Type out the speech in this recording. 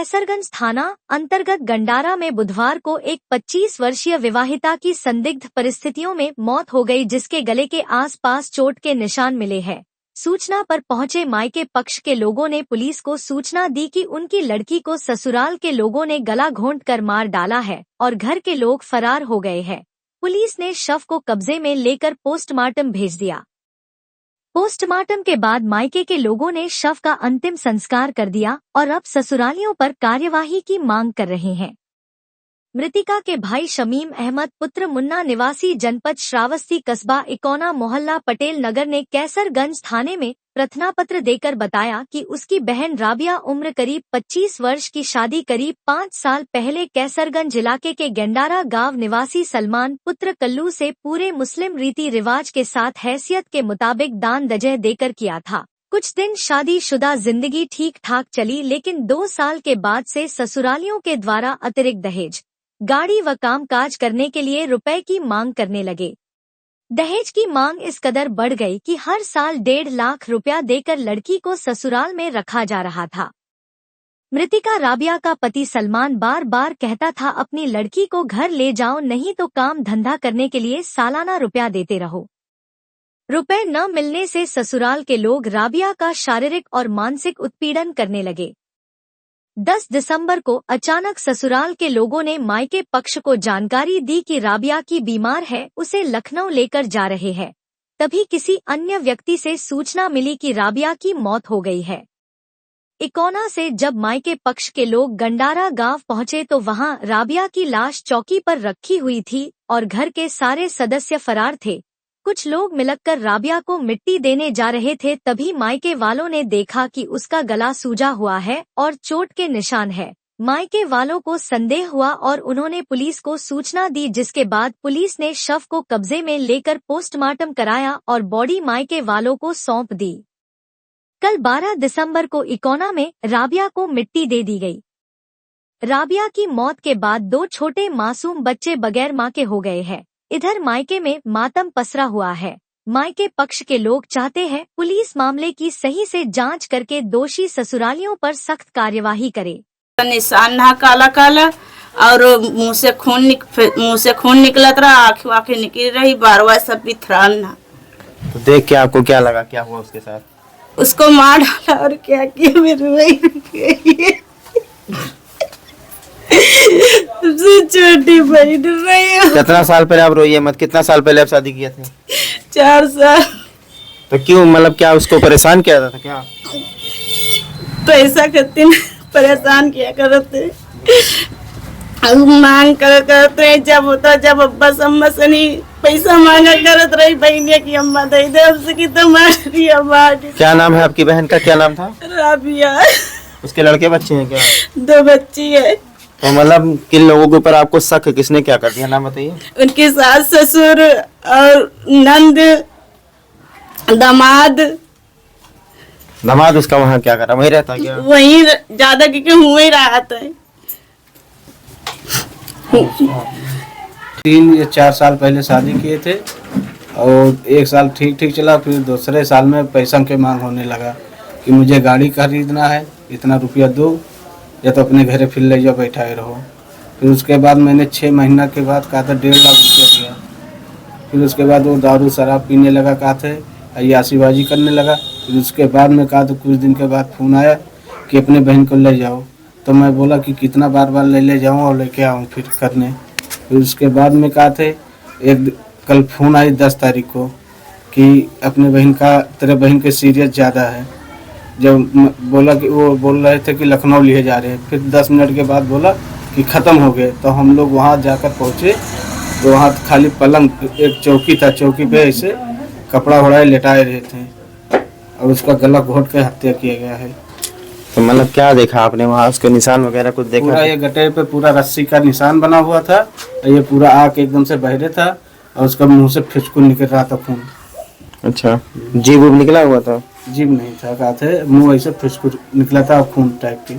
कैसरगंज थाना अंतर्गत गंडारा में बुधवार को एक 25 वर्षीय विवाहिता की संदिग्ध परिस्थितियों में मौत हो गई, जिसके गले के आसपास चोट के निशान मिले हैं। सूचना पर पहुंचे मायके पक्ष के लोगों ने पुलिस को सूचना दी कि उनकी लड़की को ससुराल के लोगों ने गला घोंटकर मार डाला है और घर के लोग फरार हो गए हैं। पुलिस ने शव को कब्जे में लेकर पोस्टमार्टम भेज दिया। पोस्टमार्टम के बाद मायके के लोगों ने शव का अंतिम संस्कार कर दिया और अब ससुरालियों पर कार्यवाही की मांग कर रहे हैं। मृतिका के भाई शमीम अहमद पुत्र मुन्ना निवासी जनपद श्रावस्ती कस्बा इकोना मोहल्ला पटेल नगर ने कैसरगंज थाने में प्रार्थनापत्र देकर बताया कि उसकी बहन राबिया उम्र करीब 25 वर्ष की शादी करीब 5 साल पहले कैसरगंज इलाके के गंडारा गांव निवासी सलमान पुत्र कल्लू से पूरे मुस्लिम रीति रिवाज के साथ हैसियत के मुताबिक दान दहेज देकर किया था। कुछ दिन शादीशुदा जिंदगी ठीक ठाक चली, लेकिन 2 साल के बाद से ससुरालियों के द्वारा अतिरिक्त दहेज, गाड़ी व कामकाज करने के लिए रुपए की मांग करने लगे। दहेज की मांग इस कदर बढ़ गई कि हर साल 1.5 लाख रुपया देकर लड़की को ससुराल में रखा जा रहा था। मृतिका राबिया का पति सलमान बार बार कहता था अपनी लड़की को घर ले जाओ, नहीं तो काम धंधा करने के लिए सालाना रुपया देते रहो। रुपए न मिलने से ससुराल के लोग राबिया का शारीरिक और मानसिक उत्पीड़न करने लगे। 10 दिसंबर को अचानक ससुराल के लोगों ने मायके पक्ष को जानकारी दी कि राबिया की बीमार है, उसे लखनऊ लेकर जा रहे हैं। तभी किसी अन्य व्यक्ति से सूचना मिली कि राबिया की मौत हो गई है। इकोना से जब मायके पक्ष के लोग गंडारा गांव पहुंचे तो वहां राबिया की लाश चौकी पर रखी हुई थी और घर के सारे सदस्य फरार थे। कुछ लोग मिलकर राबिया को मिट्टी देने जा रहे थे, तभी मायके वालों ने देखा कि उसका गला सूजा हुआ है और चोट के निशान है। मायके वालों को संदेह हुआ और उन्होंने पुलिस को सूचना दी, जिसके बाद पुलिस ने शव को कब्जे में लेकर पोस्टमार्टम कराया और बॉडी मायके वालों को सौंप दी। कल 12 दिसंबर को इकोना में राबिया को मिट्टी दे दी गई। राबिया की मौत के बाद 2 छोटे मासूम बच्चे बगैर मां के हो गए हैं। इधर मायके में मातम पसरा हुआ है। मायके पक्ष के लोग चाहते हैं पुलिस मामले की सही से जांच करके दोषी ससुरालियों पर सख्त कार्यवाही करे। निशान ना काला काला और मुंह से खून निकलत रहा, आँखें निकल रही, बारवा सब भी थराना। तो देख के आपको क्या लगा, क्या हुआ उसके साथ? उसको मार डाला और क्या किया मेरे छोटी बहन रही। कितना साल पहले आप रोइए मत, कितना साल पहले आप शादी किए थे? 4 साल। तो क्यों, मतलब क्या उसको परेशान किया था क्या? पैसा करते परेशान किया करते, मांग करते, जब होता जब अब्बा सम्मा से नहीं पैसा मांगा करत रही बहनिया की अम्मा दे दे, उससे की तो मारी अम्मा। क्या नाम है आपकी बहन का, क्या नाम था? राबिया। उसके लड़के बच्चे हैं क्या? 2 बच्ची है। तो मतलब किन लोगों के ऊपर आपको शक, किसने क्या कर दिया, नाम बताइए। उनके सास ससुर और नंद, दामाद उसका वहाँ क्या कर रहा, वहीं रहता क्या? वहीं ज्यादा क्योंकि हुआ ही रहा था। 3 या 4 साल पहले शादी किए थे और 1 साल ठीक ठीक चला, फिर दूसरे साल में पैसा के मांग होने लगा कि मुझे गाड़ी खरीदना है, इतना रुपया दो या तो अपने घरे फिर ले जाओ, बैठाए रहो। फिर उसके बाद मैंने 6 महीना के बाद कहा था 1.5 लाख रुपया दिया। फिर उसके बाद वो दारू शराब पीने लगा, कहा थे अय्याशीबाजी करने लगा। फिर उसके बाद में कहा तो कुछ दिन के बाद फ़ोन आया कि अपने बहन को ले जाओ। तो मैं बोला कि कितना बार ले जाऊँ और लेके आऊँ फिर करने। फिर उसके बाद में कहा थे कल फ़ोन आई 10 तारीख को कि अपने बहन का, तेरे बहन के सीरियस ज़्यादा है। जब बोला कि वो बोल रहे थे कि लखनऊ लिए जा रहे हैं, फिर 10 मिनट के बाद बोला कि ख़त्म हो गए। तो हम लोग वहाँ जाकर पहुँचे तो वहाँ खाली पलंग, एक चौकी था, चौकी पे ऐसे कपड़ा ओढ़ाए लेटाए रहे थे और उसका गला घोट के हत्या किया गया है। तो मतलब क्या देखा आपने वहाँ, उसके निशान वगैरह कुछ देखा? पूरा ये गटे पे पूरा रस्सी का निशान बना हुआ था, ये पूरा आँख एकदम से बहरे था और उसका मुँह से फिचकुन निकल रहा था खून। अच्छा, जीभ निकला हुआ था? जीभ नहीं था, कहा थे मुँह ऐसे फिचकुन निकला था खून टाइप की।